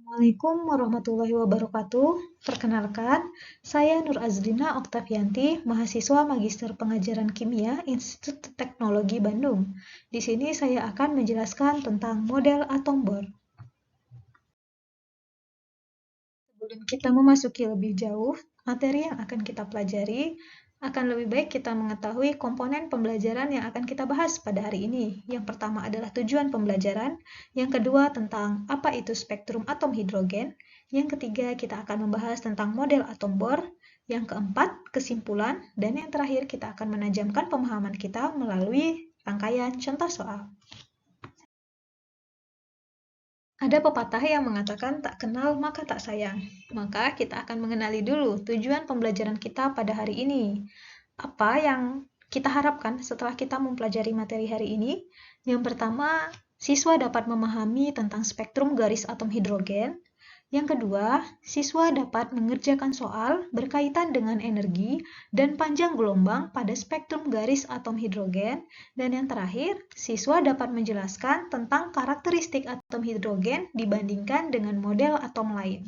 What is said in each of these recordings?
Assalamualaikum warahmatullahi wabarakatuh. Perkenalkan, saya Nur Azlina Oktavianti, mahasiswa Magister Pengajaran Kimia Institut Teknologi Bandung. Di sini saya akan menjelaskan tentang model atom Bohr. Sebelum kita memasuki lebih jauh, materi yang akan kita pelajari, akan lebih baik kita mengetahui komponen pembelajaran yang akan kita bahas pada hari ini. Yang pertama adalah tujuan pembelajaran, yang kedua tentang apa itu spektrum atom hidrogen, yang ketiga kita akan membahas tentang model atom Bohr, yang keempat kesimpulan, dan yang terakhir kita akan menajamkan pemahaman kita melalui rangkaian contoh soal. Ada pepatah yang mengatakan tak kenal maka tak sayang. Maka kita akan mengenali dulu tujuan pembelajaran kita pada hari ini. Apa yang kita harapkan setelah kita mempelajari materi hari ini? Yang pertama, siswa dapat memahami tentang spektrum garis atom hidrogen. Yang kedua, siswa dapat mengerjakan soal berkaitan dengan energi dan panjang gelombang pada spektrum garis atom hidrogen. Dan yang terakhir, siswa dapat menjelaskan tentang karakteristik atom hidrogen dibandingkan dengan model atom lain.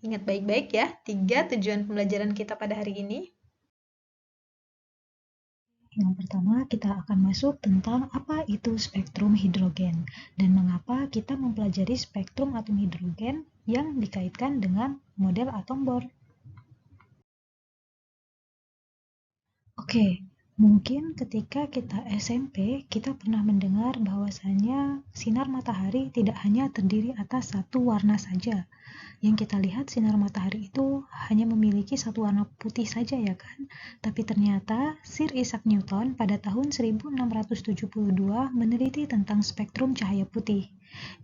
Ingat baik-baik ya, 3 tujuan pembelajaran kita pada hari ini. Yang pertama, kita akan masuk tentang apa itu spektrum hidrogen dan mengapa kita mempelajari spektrum atom hidrogen yang dikaitkan dengan model atom Bohr. Oke, mungkin ketika kita SMP, kita pernah mendengar bahwasanya sinar matahari tidak hanya terdiri atas satu warna saja. Yang kita lihat sinar matahari itu hanya memiliki satu warna putih saja ya kan? Tapi ternyata Sir Isaac Newton pada tahun 1672 meneliti tentang spektrum cahaya putih.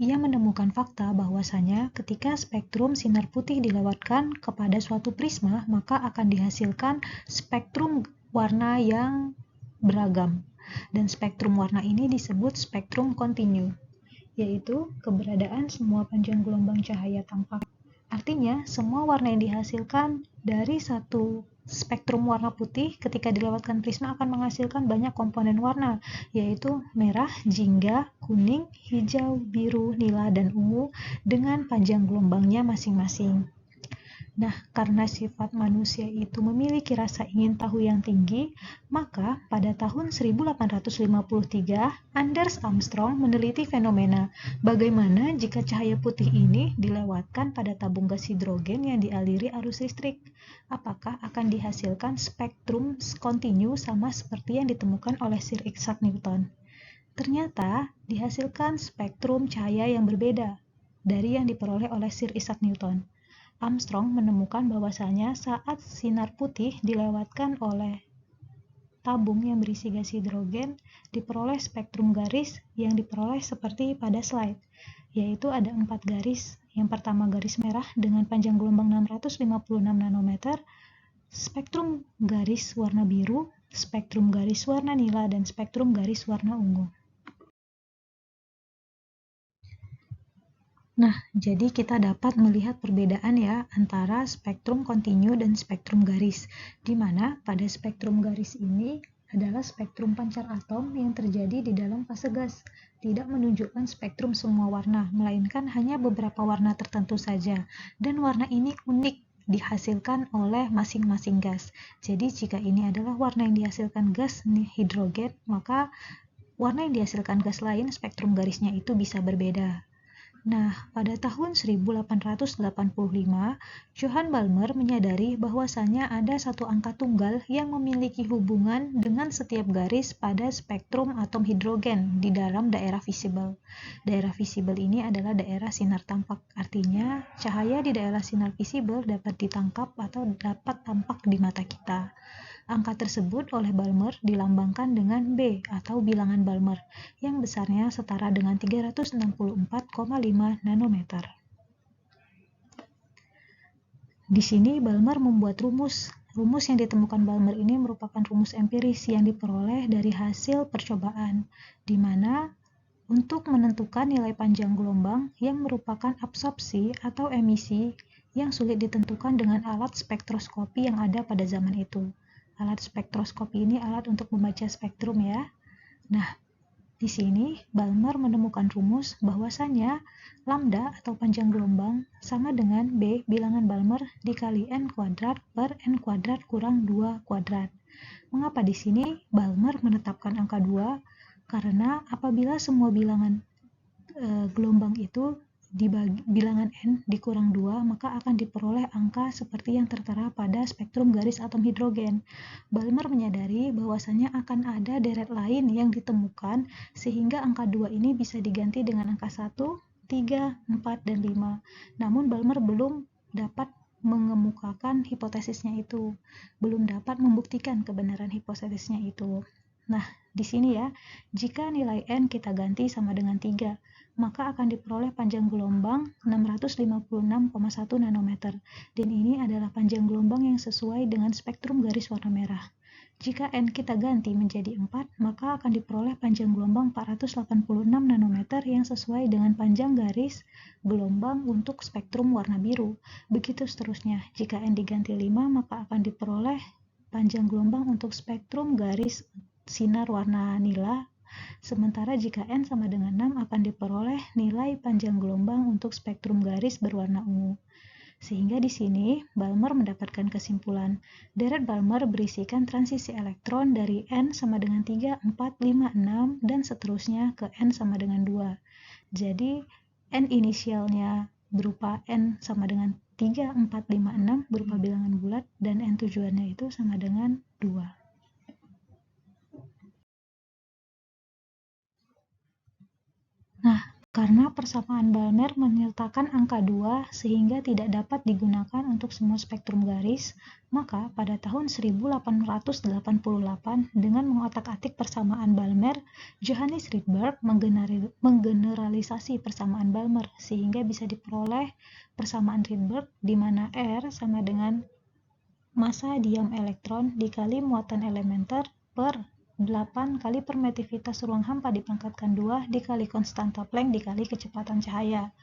Ia menemukan fakta bahwasanya ketika spektrum sinar putih dilewatkan kepada suatu prisma, maka akan dihasilkan spektrum warna yang beragam. Dan spektrum warna ini disebut spektrum kontinu, yaitu keberadaan semua panjang gelombang cahaya tampak. Artinya, semua warna yang dihasilkan dari satu spektrum warna putih ketika dilewatkan prisma akan menghasilkan banyak komponen warna, yaitu merah, jingga, kuning, hijau, biru, nila, dan ungu dengan panjang gelombangnya masing-masing. Nah, karena sifat manusia itu memiliki rasa ingin tahu yang tinggi, maka pada tahun 1853, Anders Armstrong meneliti fenomena bagaimana jika cahaya putih ini dilewatkan pada tabung gas hidrogen yang dialiri arus listrik. Apakah akan dihasilkan spektrum kontinu sama seperti yang ditemukan oleh Sir Isaac Newton? Ternyata dihasilkan spektrum cahaya yang berbeda dari yang diperoleh oleh Sir Isaac Newton. Armstrong menemukan bahwasanya saat sinar putih dilewatkan oleh tabung yang berisi gas hidrogen, diperoleh spektrum garis yang diperoleh seperti pada slide, yaitu ada 4 garis. Yang pertama garis merah dengan panjang gelombang 656 nanometer, spektrum garis warna biru, spektrum garis warna nila, dan spektrum garis warna ungu. Nah, jadi kita dapat melihat perbedaan ya antara spektrum kontinu dan spektrum garis, di mana pada spektrum garis ini adalah spektrum pancar atom yang terjadi di dalam fase gas, tidak menunjukkan spektrum semua warna, melainkan hanya beberapa warna tertentu saja, dan warna ini unik dihasilkan oleh masing-masing gas. Jadi jika ini adalah warna yang dihasilkan gas hidrogen, maka warna yang dihasilkan gas lain spektrum garisnya itu bisa berbeda. Nah, pada tahun 1885, Johann Balmer menyadari bahwasannya ada satu angka tunggal yang memiliki hubungan dengan setiap garis pada spektrum atom hidrogen di dalam daerah visible. Daerah visible ini adalah daerah sinar tampak, artinya cahaya di daerah sinar visible dapat ditangkap atau dapat tampak di mata kita. Angka tersebut oleh Balmer dilambangkan dengan B atau bilangan Balmer yang besarnya setara dengan 364,5 nanometer. Di sini Balmer membuat rumus. Rumus yang ditemukan Balmer ini merupakan rumus empiris yang diperoleh dari hasil percobaan, di mana untuk menentukan nilai panjang gelombang yang merupakan absorpsi atau emisi yang sulit ditentukan dengan alat spektroskopi yang ada pada zaman itu. Alat spektroskopi ini alat untuk membaca spektrum ya. Nah, Di sini, Balmer menemukan rumus bahwasanya lambda atau panjang gelombang sama dengan B bilangan Balmer dikali n kuadrat per n kuadrat kurang 2 kuadrat. Mengapa di sini Balmer menetapkan angka 2? Karena apabila semua bilangan gelombang itu dibagi bilangan n dikurang 2, maka akan diperoleh angka seperti yang tertera pada spektrum garis atom hidrogen. Balmer menyadari bahwasanya akan ada deret lain yang ditemukan sehingga angka 2 ini bisa diganti dengan angka 1, 3, 4, dan 5. Namun Balmer belum dapat mengemukakan hipotesisnya itu, belum dapat membuktikan kebenaran hipotesisnya itu. Nah, di sini ya, jika nilai n kita ganti sama dengan 3, maka akan diperoleh panjang gelombang 656,1 nanometer, dan ini adalah panjang gelombang yang sesuai dengan spektrum garis warna merah. Jika n kita ganti menjadi 4, maka akan diperoleh panjang gelombang 486 nanometer yang sesuai dengan panjang garis gelombang untuk spektrum warna biru. Begitu seterusnya, jika n diganti 5, maka akan diperoleh panjang gelombang untuk spektrum garis sinar warna nila. Sementara jika n sama dengan 6 akan diperoleh nilai panjang gelombang untuk spektrum garis berwarna ungu. Sehingga di sini Balmer mendapatkan kesimpulan, deret Balmer berisikan transisi elektron dari n sama dengan 3, 4, 5, 6, dan seterusnya ke n sama dengan 2. Jadi n inisialnya berupa n sama dengan 3, 4, 5, 6 berupa bilangan bulat, dan n tujuannya itu sama dengan 2. Nah, karena persamaan Balmer menyertakan angka 2 sehingga tidak dapat digunakan untuk semua spektrum garis, maka pada tahun 1888 dengan mengotak-atik persamaan Balmer, Johannes Rydberg menggeneralisasi persamaan Balmer sehingga bisa diperoleh persamaan Rydberg di mana R sama dengan massa diam elektron dikali muatan elementer per 8 kali permitivitas ruang hampa dipangkatkan 2 dikali konstanta Planck dikali kecepatan cahaya.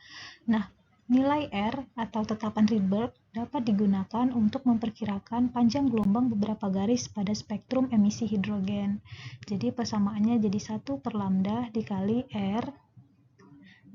Nah, nilai R atau tetapan Rydberg dapat digunakan untuk memperkirakan panjang gelombang beberapa garis pada spektrum emisi hidrogen. Jadi persamaannya jadi 1 per lambda dikali R.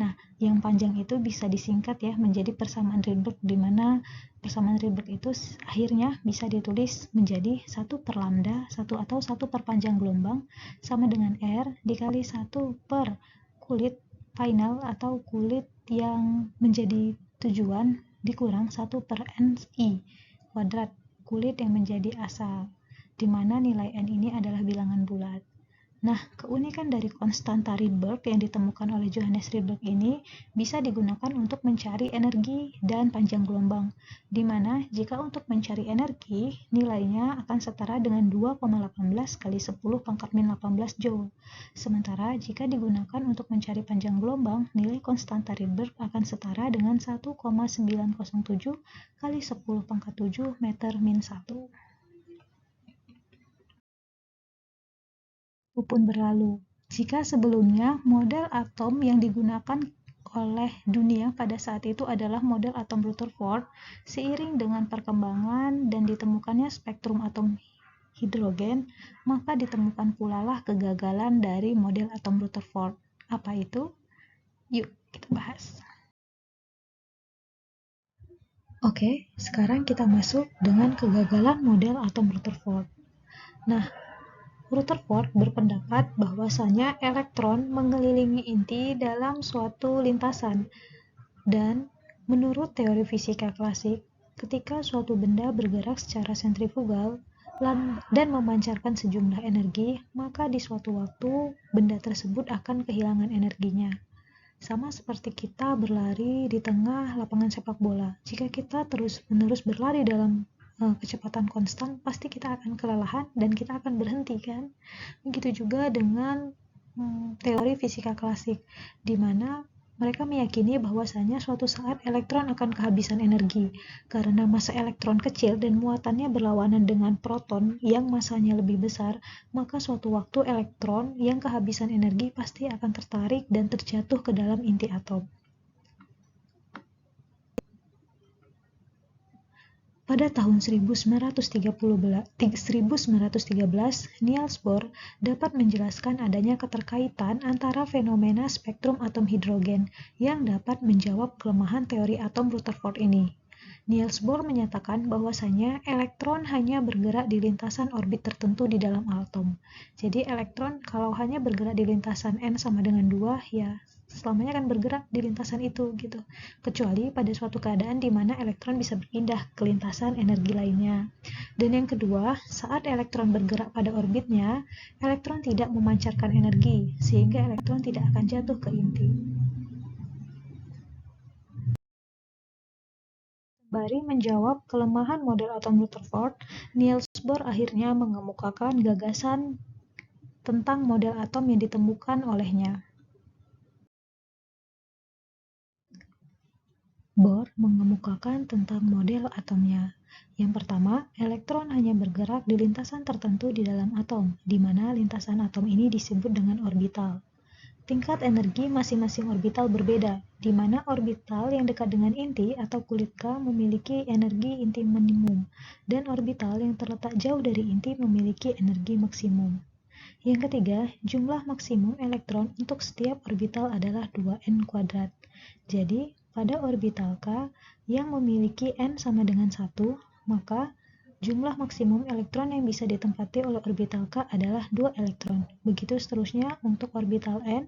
Nah, yang panjang itu bisa disingkat ya menjadi persamaan Rydberg, di mana persamaan Rydberg itu akhirnya bisa ditulis menjadi 1 per lambda, 1 atau 1 per panjang gelombang sama dengan R dikali 1 per kulit final atau kulit yang menjadi tujuan dikurang 1 per Ni kuadrat kulit yang menjadi asal, di mana nilai N ini adalah bilangan bulat. Nah, keunikan dari konstanta Rydberg yang ditemukan oleh Johannes Rydberg ini bisa digunakan untuk mencari energi dan panjang gelombang, di mana jika untuk mencari energi, nilainya akan setara dengan 2,18 kali 10 pangkat min 18 Joule. Sementara jika digunakan untuk mencari panjang gelombang, nilai konstanta Rydberg akan setara dengan 1,907 kali 10 pangkat 7 meter min 1. Pun berlalu. Jika sebelumnya model atom yang digunakan oleh dunia pada saat itu adalah model atom Rutherford, seiring dengan perkembangan dan ditemukannya spektrum atom hidrogen, maka ditemukan pula lah kegagalan dari model atom Rutherford. Apa itu? Yuk, kita bahas. Oke, sekarang kita masuk dengan kegagalan model atom Rutherford. Nah, Rutherford berpendapat bahwasanya elektron mengelilingi inti dalam suatu lintasan, dan menurut teori fisika klasik, ketika suatu benda bergerak secara sentrifugal dan memancarkan sejumlah energi, maka di suatu waktu benda tersebut akan kehilangan energinya. Sama seperti kita berlari di tengah lapangan sepak bola. Jika kita terus-menerus berlari dalam kecepatan konstan, pasti kita akan kelelahan dan kita akan berhenti kan. Begitu juga dengan teori fisika klasik, di mana mereka meyakini bahwasanya suatu saat elektron akan kehabisan energi karena massa elektron kecil dan muatannya berlawanan dengan proton yang massanya lebih besar, maka suatu waktu elektron yang kehabisan energi pasti akan tertarik dan terjatuh ke dalam inti atom. Pada tahun 1913, Niels Bohr dapat menjelaskan adanya keterkaitan antara fenomena spektrum atom hidrogen yang dapat menjawab kelemahan teori atom Rutherford ini. Niels Bohr menyatakan bahwasanya elektron hanya bergerak di lintasan orbit tertentu di dalam atom. Jadi elektron kalau hanya bergerak di lintasan n sama dengan 2, ya selamanya akan bergerak di lintasan itu gitu. Kecuali pada suatu keadaan di mana elektron bisa berpindah ke lintasan energi lainnya. Dan yang kedua, saat elektron bergerak pada orbitnya, elektron tidak memancarkan energi, sehingga elektron tidak akan jatuh ke inti. Sembari menjawab kelemahan model atom Rutherford, Niels Bohr akhirnya mengemukakan gagasan tentang model atom yang ditemukan olehnya. Bohr mengemukakan tentang model atomnya. Yang pertama, elektron hanya bergerak di lintasan tertentu di dalam atom, di mana lintasan atom ini disebut dengan orbital. Tingkat energi masing-masing orbital berbeda, di mana orbital yang dekat dengan inti atau kulit K memiliki energi inti minimum, dan orbital yang terletak jauh dari inti memiliki energi maksimum. Yang ketiga, jumlah maksimum elektron untuk setiap orbital adalah 2n². Jadi, pada orbital K yang memiliki n sama dengan 1, maka jumlah maksimum elektron yang bisa ditempati oleh orbital K adalah 2 elektron. Begitu seterusnya untuk orbital N.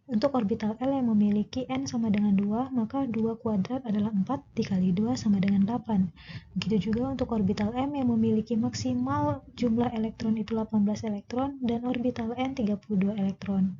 Untuk orbital L yang memiliki n sama dengan 2, maka 2² adalah 4 dikali 2 sama dengan 8. Begitu juga untuk orbital M yang memiliki maksimal jumlah elektron itu 18 elektron dan orbital N 32 elektron.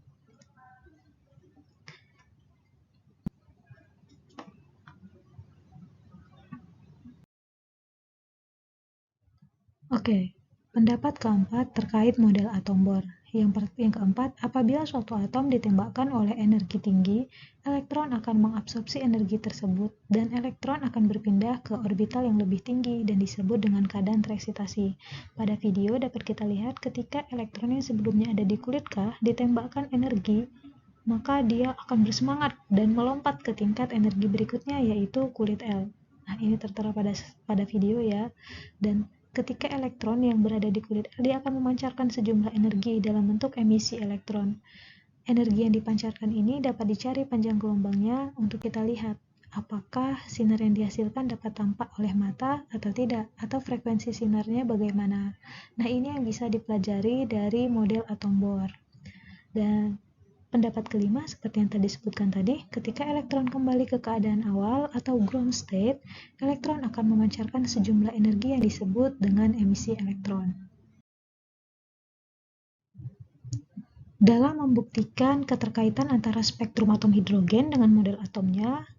Oke, pendapat keempat terkait model atom Bohr. Yang keempat, apabila suatu atom ditembakkan oleh energi tinggi, elektron akan mengabsorpsi energi tersebut dan elektron akan berpindah ke orbital yang lebih tinggi dan disebut dengan keadaan tereksitasi. Pada video dapat kita lihat ketika elektron yang sebelumnya ada di kulit K ditembakkan energi, maka dia akan bersemangat dan melompat ke tingkat energi berikutnya yaitu kulit L. Nah, ini tertera pada video ya. Dan ketika elektron yang berada di kulit L, dia akan memancarkan sejumlah energi dalam bentuk emisi elektron. Energi yang dipancarkan ini dapat dicari panjang gelombangnya untuk kita lihat apakah sinar yang dihasilkan dapat tampak oleh mata atau tidak, atau frekuensi sinarnya bagaimana. Nah, ini yang bisa dipelajari dari model atom Bohr. Dan pendapat kelima, seperti yang tadi disebutkan tadi, ketika elektron kembali ke keadaan awal atau ground state, elektron akan memancarkan sejumlah energi yang disebut dengan emisi elektron. Dalam membuktikan keterkaitan antara spektrum atom hidrogen dengan model atomnya,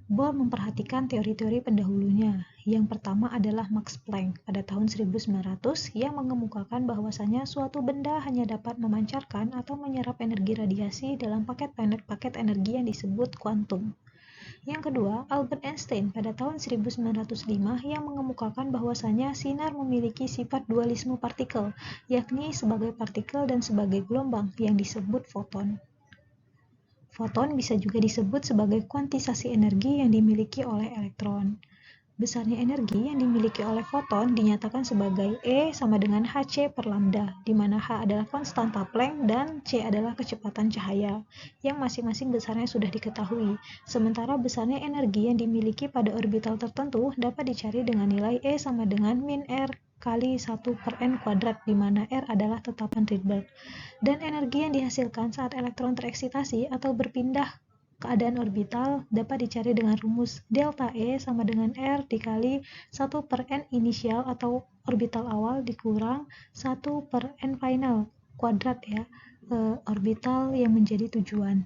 Bohr memperhatikan teori-teori pendahulunya. Yang pertama adalah Max Planck pada tahun 1900 yang mengemukakan bahwasanya suatu benda hanya dapat memancarkan atau menyerap energi radiasi dalam paket energi yang disebut kuantum. Yang kedua, Albert Einstein pada tahun 1905 yang mengemukakan bahwasanya sinar memiliki sifat dualisme partikel, yakni sebagai partikel dan sebagai gelombang yang disebut foton. Foton bisa juga disebut sebagai kuantisasi energi yang dimiliki oleh elektron. Besarnya energi yang dimiliki oleh foton dinyatakan sebagai E sama dengan hc per lambda, di mana H adalah konstanta Planck dan C adalah kecepatan cahaya, yang masing-masing besarnya sudah diketahui. Sementara besarnya energi yang dimiliki pada orbital tertentu dapat dicari dengan nilai E sama dengan min R kali 1/n², di mana R adalah tetapan Rydberg. Dan energi yang dihasilkan saat elektron tereksitasi atau berpindah keadaan orbital dapat dicari dengan rumus delta E sama dengan R dikali 1/n inisial atau orbital awal dikurang 1/n final kuadrat ya, orbital yang menjadi tujuan.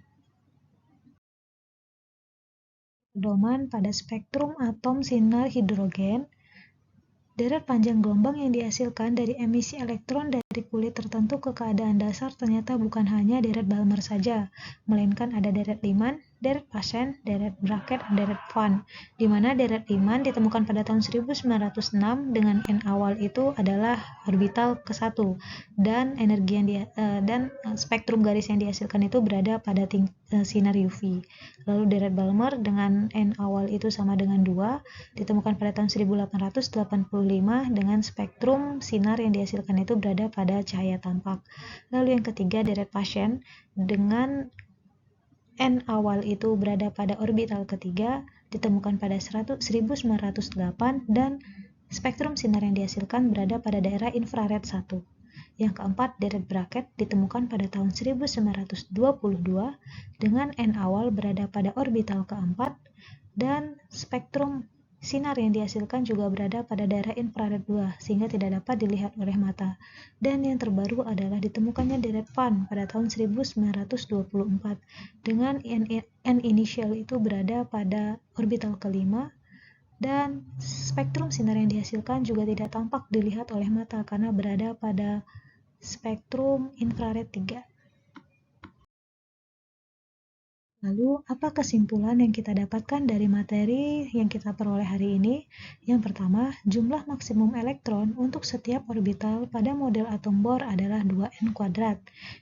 Pedoman pada spektrum atom sinar hidrogen, deret panjang gelombang yang dihasilkan dari emisi elektron dari kulit tertentu ke keadaan dasar ternyata bukan hanya deret Balmer saja, melainkan ada deret Lyman, deret Paschen, deret Brackett, deret Van, di mana deret Lyman ditemukan pada tahun 1906 dengan N awal itu adalah orbital ke-1 dan energi yang spektrum garis yang dihasilkan itu berada pada sinar UV. Lalu deret Balmer dengan N awal itu sama dengan 2 ditemukan pada tahun 1885 dengan spektrum sinar yang dihasilkan itu berada pada cahaya tampak. Lalu yang ketiga deret Paschen dengan N awal itu berada pada orbital ketiga ditemukan pada 1908 dan spektrum sinar yang dihasilkan berada pada daerah infrared 1. Yang keempat, deret Brackett ditemukan pada tahun 1922 dengan N awal berada pada orbital keempat dan spektrum sinar yang dihasilkan juga berada pada daerah infrared 2 sehingga tidak dapat dilihat oleh mata. Dan yang terbaru adalah ditemukannya deret Van pada tahun 1924 dengan N initial itu berada pada orbital kelima dan spektrum sinar yang dihasilkan juga tidak tampak dilihat oleh mata karena berada pada spektrum infrared 3. Lalu, apa kesimpulan yang kita dapatkan dari materi yang kita peroleh hari ini? Yang pertama, jumlah maksimum elektron untuk setiap orbital pada model atom Bohr adalah 2n².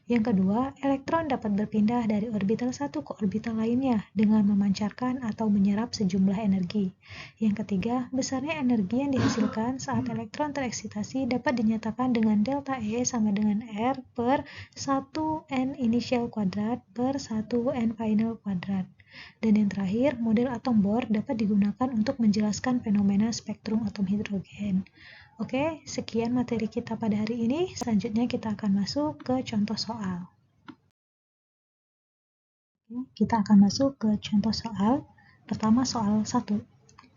Yang kedua, elektron dapat berpindah dari orbital satu ke orbital lainnya dengan memancarkan atau menyerap sejumlah energi. Yang ketiga, besarnya energi yang dihasilkan saat elektron tereksitasi dapat dinyatakan dengan delta E sama dengan R per 1n initial kuadrat per 1n final kuadrat. Dan yang terakhir, model atom Bohr dapat digunakan untuk menjelaskan fenomena spektrum atom hidrogen. Oke, sekian materi kita pada hari ini. Selanjutnya kita akan masuk ke contoh soal. Kita akan masuk ke contoh soal. Pertama soal 1.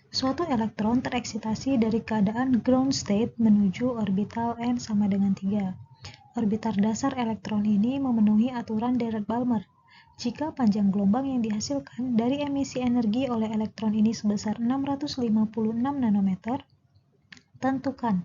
Suatu elektron tereksitasi dari keadaan ground state menuju orbital n sama dengan 3. Orbital dasar elektron ini memenuhi aturan deret Balmer. Jika panjang gelombang yang dihasilkan dari emisi energi oleh elektron ini sebesar 656 nanometer, tentukan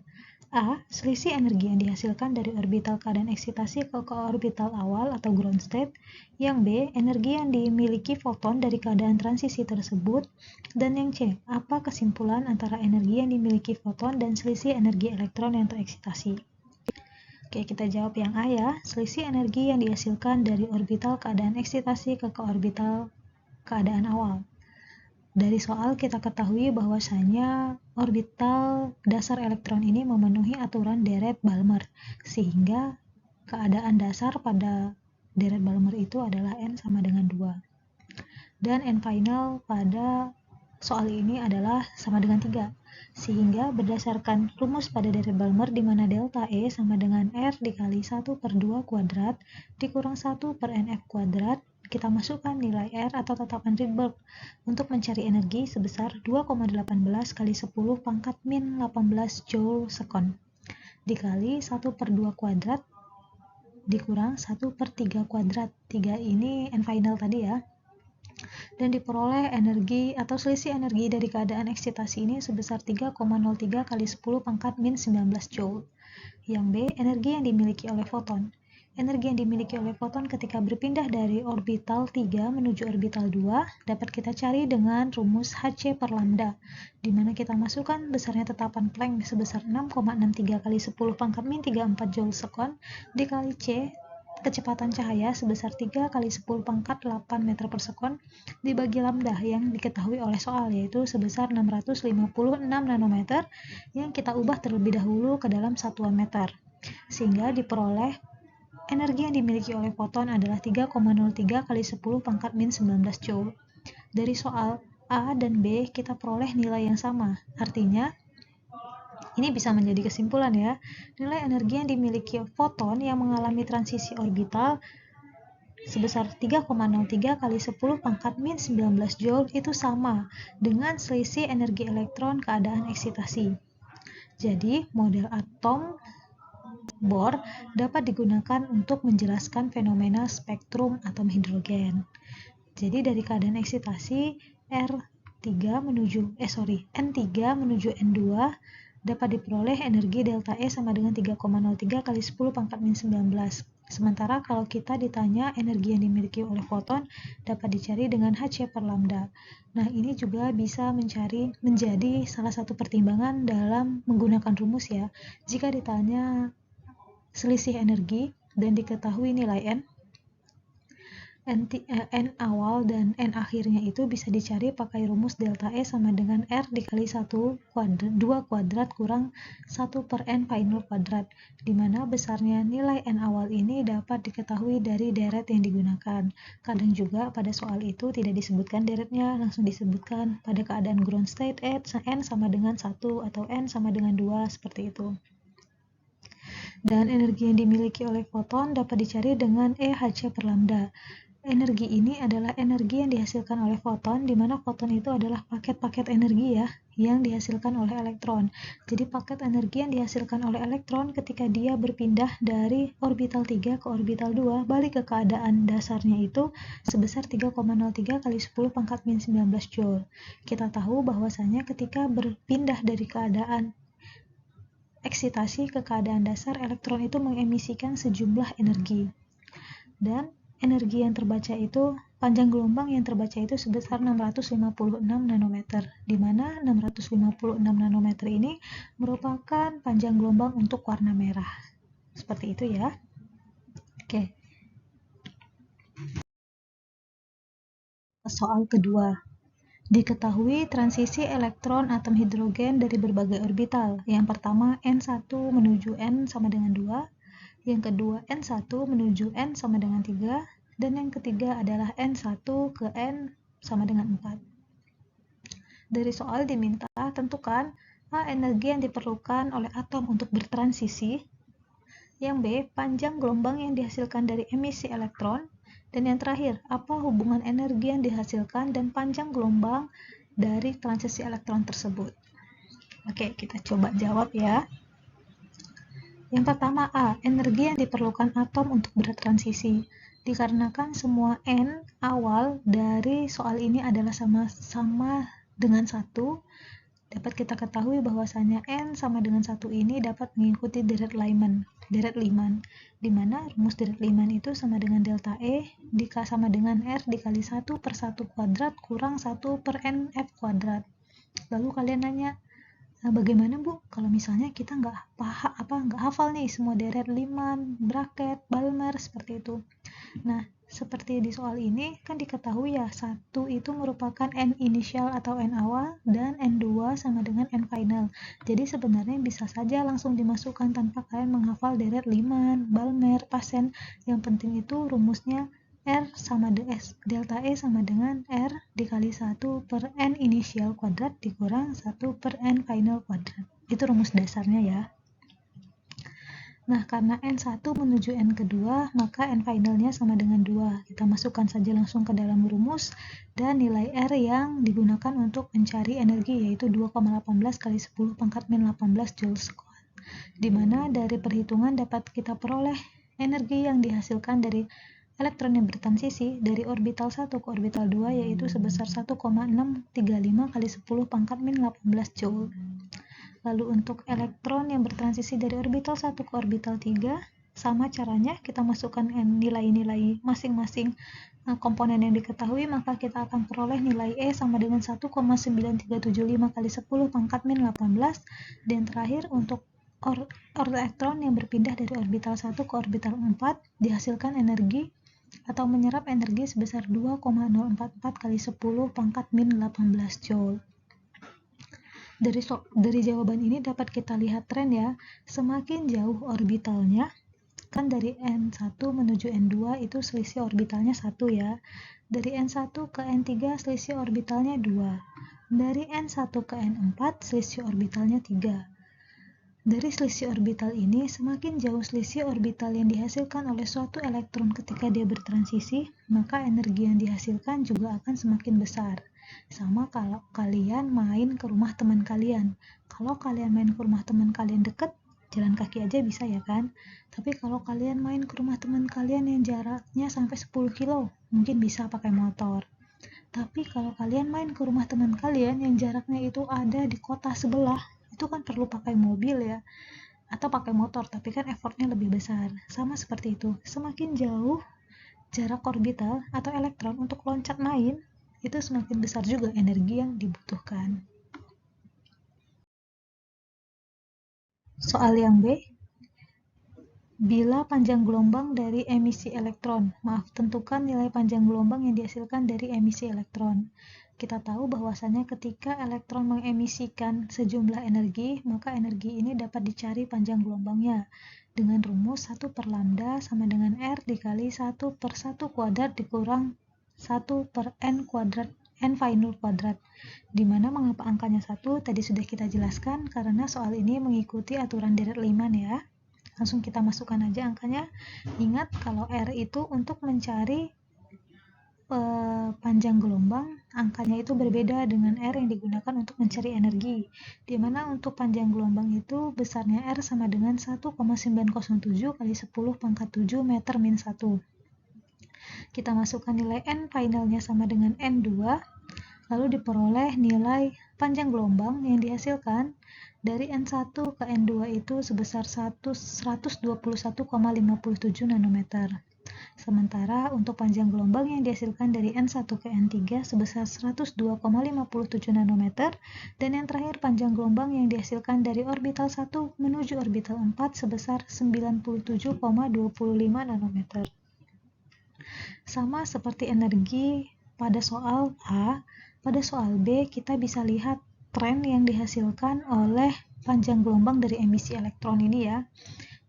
A. Selisih energi yang dihasilkan dari orbital keadaan eksitasi ke orbital awal atau ground state. Yang B. Energi yang dimiliki foton dari keadaan transisi tersebut. Dan yang C. Apa kesimpulan antara energi yang dimiliki foton dan selisih energi elektron yang tereksitasi? Oke, kita jawab yang A ya. Selisih energi yang dihasilkan dari orbital keadaan eksitasi ke orbital keadaan awal. Dari soal kita ketahui bahwasanya orbital dasar elektron ini memenuhi aturan deret Balmer, sehingga keadaan dasar pada deret Balmer itu adalah N sama dengan 2. Dan N final pada soal ini adalah sama dengan 3. Sehingga berdasarkan rumus pada deret Balmer di mana delta E sama dengan R dikali 1 per 2 kuadrat dikurang 1 per NF kuadrat, kita masukkan nilai R atau tetapan Rydberg untuk mencari energi sebesar 2,18 kali 10 pangkat min 18 Joule sekon dikali 1 per 2 kuadrat dikurang 1 per 3 kuadrat. 3 ini N final tadi ya. Dan diperoleh energi atau selisih energi dari keadaan eksitasi ini sebesar 3,03 kali 10 pangkat min 19 Joule. Yang B, energi yang dimiliki oleh foton. Energi yang dimiliki oleh foton ketika berpindah dari orbital 3 menuju orbital 2 dapat kita cari dengan rumus Hc per lambda, di mana kita masukkan besarnya tetapan Planck sebesar 6,63 kali 10 pangkat min 34 Joule sekon dikali C, kecepatan cahaya sebesar 3 kali 10 pangkat 8 meter per sekon dibagi lambda yang diketahui oleh soal, yaitu sebesar 656 nanometer yang kita ubah terlebih dahulu ke dalam satuan meter, sehingga diperoleh energi yang dimiliki oleh foton adalah 3,03 kali 10 pangkat min 19 Joule. Dari soal A dan B kita peroleh nilai yang sama, artinya ini bisa menjadi kesimpulan ya. Nilai energi yang dimiliki foton yang mengalami transisi orbital sebesar 3,03 kali 10 pangkat min 19 Joule itu sama dengan selisih energi elektron keadaan eksitasi. Jadi, model atom Bohr dapat digunakan untuk menjelaskan fenomena spektrum atom hidrogen. Jadi, dari keadaan eksitasi N3 menuju N2 dapat diperoleh energi delta E sama dengan 3,03 kali 10 pangkat min 19. Sementara kalau kita ditanya energi yang dimiliki oleh foton dapat dicari dengan Hc per lambda. Nah, ini juga bisa menjadi salah satu pertimbangan dalam menggunakan rumus ya. Jika ditanya selisih energi dan diketahui nilai N awal dan N akhirnya itu bisa dicari pakai rumus delta E sama dengan R dikali 2 kuadrat kurang 1 per N final kuadrat, di mana besarnya nilai N awal ini dapat diketahui dari deret yang digunakan. Kadang juga pada soal itu tidak disebutkan deretnya, langsung disebutkan pada keadaan ground state N sama dengan 1 atau N sama dengan 2, seperti itu. Dan energi yang dimiliki oleh foton dapat dicari dengan EHc per lambda. Energi ini adalah energi yang dihasilkan oleh foton, di mana foton itu adalah paket-paket energi ya, yang dihasilkan oleh elektron. Jadi paket energi yang dihasilkan oleh elektron ketika dia berpindah dari orbital 3 ke orbital 2, balik ke keadaan dasarnya itu sebesar 3,03 kali 10 pangkat min 19 Joule. Kita tahu bahwasanya ketika berpindah dari keadaan eksitasi ke keadaan dasar, elektron itu mengemisikan sejumlah energi. Dan energi yang terbaca itu, panjang gelombang yang terbaca itu sebesar 656 nanometer, di mana 656 nanometer ini merupakan panjang gelombang untuk warna merah. Seperti itu ya. Oke. Soal kedua. Diketahui transisi elektron atom hidrogen dari berbagai orbital. Yang pertama N1 menuju N sama dengan 2, yang kedua N1 menuju N sama dengan 3, dan yang ketiga adalah N1 ke N sama dengan 4. Dari soal diminta tentukan A. Energi yang diperlukan oleh atom untuk bertransisi, yang B. Panjang gelombang yang dihasilkan dari emisi elektron, dan yang terakhir, apa hubungan energi yang dihasilkan dan panjang gelombang dari transisi elektron tersebut. Oke, kita coba jawab ya. Yang pertama A. Energi yang diperlukan atom untuk bertransisi. Dikarenakan semua N awal dari soal ini adalah sama-sama dengan 1, dapat kita ketahui bahwasanya N sama dengan 1 ini dapat mengikuti deret Lyman, di mana rumus deret Lyman itu sama dengan delta E sama dengan R dikali 1 per 1 kuadrat kurang 1 per N F kuadrat. Lalu kalian nanya, bagaimana Bu kalau misalnya kita nggak hafal nih semua deret Lyman, bracket, Balmer, seperti itu. Nah, seperti di soal ini kan diketahui ya, 1 itu merupakan N inisial atau N awal dan N2 sama dengan N final. Jadi sebenarnya bisa saja langsung dimasukkan tanpa kalian menghafal deret Lyman, Balmer, Paschen. Yang penting itu rumusnya R sama delta E sama dengan R dikali 1 per N inisial kuadrat dikurang 1 per N final kuadrat. Itu rumus dasarnya ya. Nah, karena N1 menuju N kedua, maka N finalnya sama dengan 2. Kita masukkan saja langsung ke dalam rumus, dan nilai R yang digunakan untuk mencari energi yaitu 2,18 kali 10 pangkat min 18 Joule square. Di mana dari perhitungan dapat kita peroleh energi yang dihasilkan dari elektron yang bertransisi dari orbital 1 ke orbital 2 yaitu sebesar 1,635 kali 10 pangkat min 18 Joule. Lalu untuk elektron yang bertransisi dari orbital 1 ke orbital 3, sama caranya kita masukkan nilai-nilai masing-masing komponen yang diketahui, maka kita akan peroleh nilai E sama dengan 1,9375 kali 10 pangkat min 18, dan terakhir untuk elektron yang berpindah dari orbital 1 ke orbital 4 dihasilkan energi atau menyerap energi sebesar 2,044 kali 10 pangkat min 18 Joule. Dari jawaban ini dapat kita lihat tren ya, semakin jauh orbitalnya, kan dari N1 menuju N2 itu selisih orbitalnya 1 ya, dari N1 ke N3 selisih orbitalnya 2, dari N1 ke N4 selisih orbitalnya 3. Dari selisih orbital ini, semakin jauh selisih orbital yang dihasilkan oleh suatu elektron ketika dia bertransisi, maka energi yang dihasilkan juga akan semakin besar. Sama kalau kalian main ke rumah teman kalian. Kalau kalian main ke rumah teman kalian deket, jalan kaki aja bisa ya kan? Tapi kalau kalian main ke rumah teman kalian yang jaraknya sampai 10 kilo, mungkin bisa pakai motor. Tapi kalau kalian main ke rumah teman kalian yang jaraknya itu ada di kota sebelah, itu kan perlu pakai mobil ya, atau pakai motor, tapi kan effortnya lebih besar. Sama seperti itu, semakin jauh jarak orbital atau elektron untuk loncat main, itu semakin besar juga energi yang dibutuhkan. Soal yang B, bila panjang gelombang dari emisi elektron, tentukan nilai panjang gelombang yang dihasilkan dari emisi elektron. Kita tahu bahwasanya ketika elektron mengemisikan sejumlah energi, maka energi ini dapat dicari panjang gelombangnya dengan rumus 1 per lambda sama dengan R dikali 1 per 1 kuadrat dikurang 1 per N kuadrat, N final kuadrat. Dimana mengapa angkanya 1 tadi sudah kita jelaskan, karena soal ini mengikuti aturan Dirac-Lehmann ya. Langsung kita masukkan aja angkanya. Ingat kalau R itu untuk mencari panjang gelombang, angkanya itu berbeda dengan R yang digunakan untuk mencari energi, di mana untuk panjang gelombang itu besarnya R sama dengan 1,907 kali 10 pangkat 7 meter min 1. Kita masukkan nilai N finalnya sama dengan N2, lalu diperoleh nilai panjang gelombang yang dihasilkan dari N1 ke N2 itu sebesar 121,57 nanometer. Sementara untuk panjang gelombang yang dihasilkan dari N1 ke N3 sebesar 102,57 nanometer, dan yang terakhir panjang gelombang yang dihasilkan dari orbital 1 menuju orbital 4 sebesar 97,25 nanometer. Sama seperti energi pada soal A, pada soal B kita bisa lihat tren yang dihasilkan oleh panjang gelombang dari emisi elektron ini ya,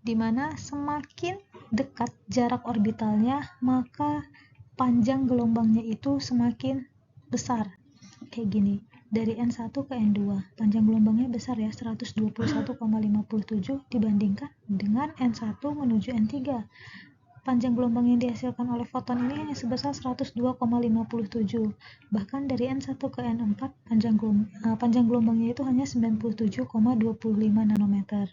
dimana semakin dekat jarak orbitalnya maka panjang gelombangnya itu semakin besar. Kayak gini, dari N1 ke N2 panjang gelombangnya besar ya, 121,57 dibandingkan dengan N1 menuju N3. Panjang gelombang yang dihasilkan oleh foton ini hanya sebesar 102,57. Bahkan dari N1 ke N4 panjang gelombangnya itu hanya 97,25 nanometer.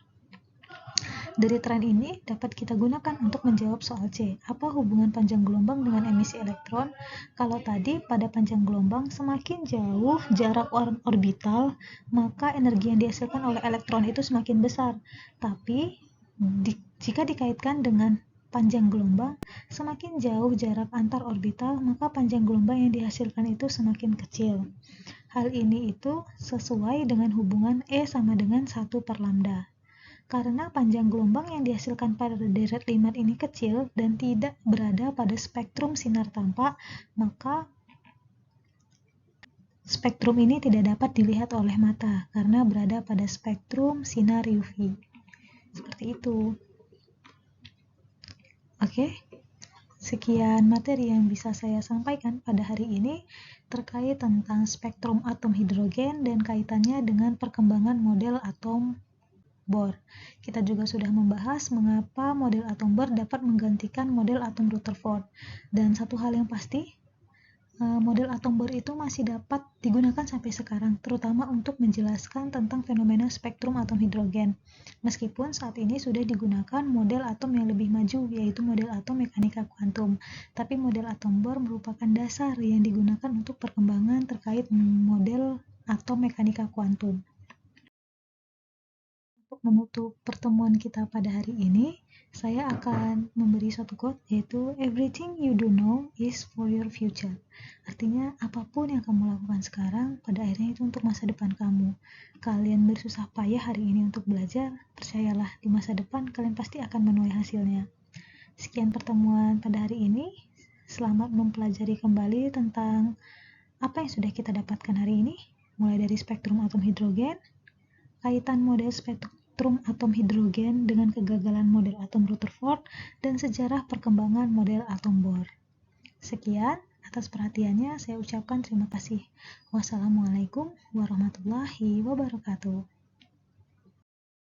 Dari tren ini dapat kita gunakan untuk menjawab soal C. Apa hubungan panjang gelombang dengan emisi elektron? Kalau tadi pada panjang gelombang semakin jauh jarak orbital, maka energi yang dihasilkan oleh elektron itu semakin besar. Tapi jika dikaitkan dengan panjang gelombang, semakin jauh jarak antar orbital, maka panjang gelombang yang dihasilkan itu semakin kecil. Hal ini itu sesuai dengan hubungan E sama dengan 1 per lambda. Karena panjang gelombang yang dihasilkan pada Dirac-Lehmann ini kecil dan tidak berada pada spektrum sinar tampak, maka spektrum ini tidak dapat dilihat oleh mata karena berada pada spektrum sinar UV. Seperti itu. Oke, sekian materi yang bisa saya sampaikan pada hari ini terkait tentang spektrum atom hidrogen dan kaitannya dengan perkembangan model atom Bohr. Kita juga sudah membahas mengapa model atom Bohr dapat menggantikan model atom Rutherford. Dan satu hal yang pasti, model atom Bohr itu masih dapat digunakan sampai sekarang, terutama untuk menjelaskan tentang fenomena spektrum atom hidrogen. Meskipun saat ini sudah digunakan model atom yang lebih maju, yaitu model atom mekanika kuantum. Tapi model atom Bohr merupakan dasar yang digunakan untuk perkembangan terkait model atom mekanika kuantum. Untuk menutup pertemuan kita pada hari ini, saya akan memberi suatu quote, yaitu everything you do now is for your future. Artinya, apapun yang kamu lakukan sekarang, pada akhirnya itu untuk masa depan kamu. Kalian bersusah payah hari ini untuk belajar, percayalah di masa depan kalian pasti akan menuai hasilnya. Sekian pertemuan pada hari ini. Selamat mempelajari kembali tentang apa yang sudah kita dapatkan hari ini, mulai dari spektrum atom hidrogen, kaitan model spektrum atom hidrogen dengan kegagalan model atom Rutherford, dan sejarah perkembangan model atom Bohr. Sekian, atas perhatiannya saya ucapkan terima kasih. Wassalamualaikum warahmatullahi wabarakatuh.